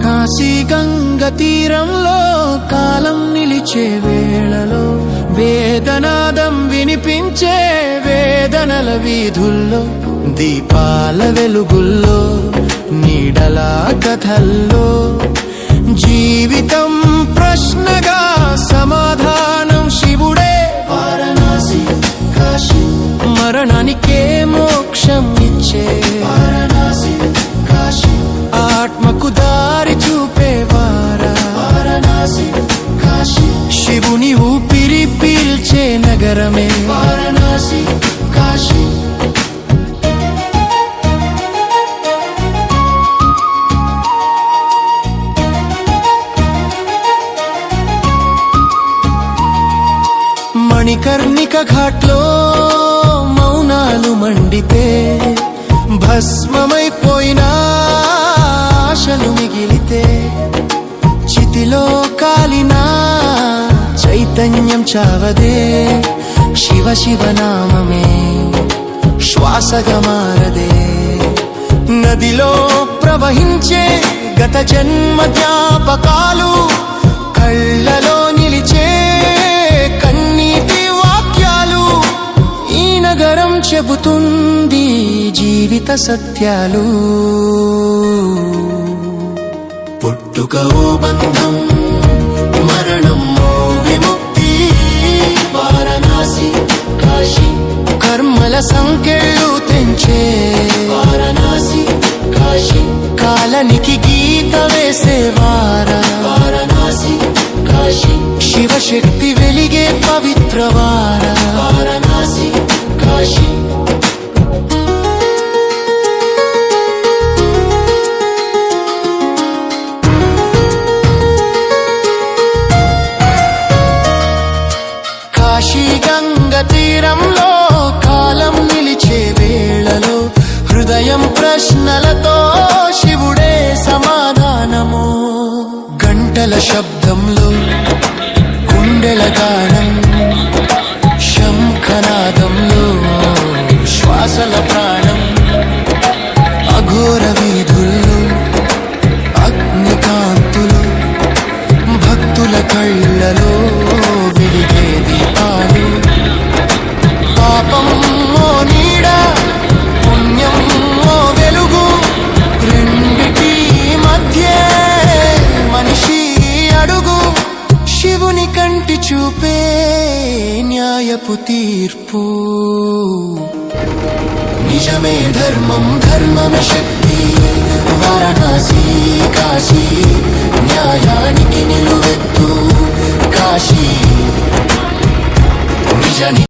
కాశీ గంగ తీరంలో కాలం నిలిచే వేళలో వేదనాదం వినిపించే వేదనల వీధుల్లో దీపాల వెలుగుల్లో నీడల కథల్లో జీవితం ప్రశ్నగా సమాధానం శివుడే. వారణాసి కాశీ మరణానికే మోక్షం ఇచ్చే వారణాసి కాశీ ఆత్మకు దారి చూపేవారా వారణాసి కాశీ శివుని ఊపిరి పీల్చే నగరమే వారణాసి కాశీ. మణికర్ణిక ఘాట్లో మౌనాలు మండితే భస్మమైపోయిన ఆశలు మిగిలితే చితిలో కాలిన చైతన్యం చావదే శివ శివ నామమే శ్వాసగా మారదే. నదిలో ప్రవహించే గత జన్మ జ్ఞాపకాలు కళ్ళలో నిలిచే కన్నీటి వాక్యాలు ఈ నగరం చెబుతుంది జీవిత సత్యాలు. పుట్టుక ఓ బంధం మరణం ఓ విముక్తి వారణాసి కాశీ కర్మల సంకెళ్ళు తెంచే వారణాసి కాశీ కాలనికి గీత వేసేవారా వారణాసి కాశీ శివశక్తి వెలిగే పవిత్రవార వారణాసి కాశీ. కాశీ గంగ తీరంలో కాలం నిలిచే వేళలో హృదయం ప్రశ్నలతో శివుడే సమాధానము. గంటల శబ్దంలో గుండెల గానం శంఖనాదంలో శ్వాసల ప్రాణం అఘోర వీధుల్లో అగ్నికాంతులు భక్తుల కళ్ళలో వెలిగే దీపాలు. పాపం ఓ నీడ పుణ్యం ఓ వెలుగు రెండిటి మధ్య మనిషి అడుగు శివుని కంటి చూపే న్యాయపు తీర్పు. నిజమే ధర్మం ధర్మమే శక్తి వారణాసి కాశీ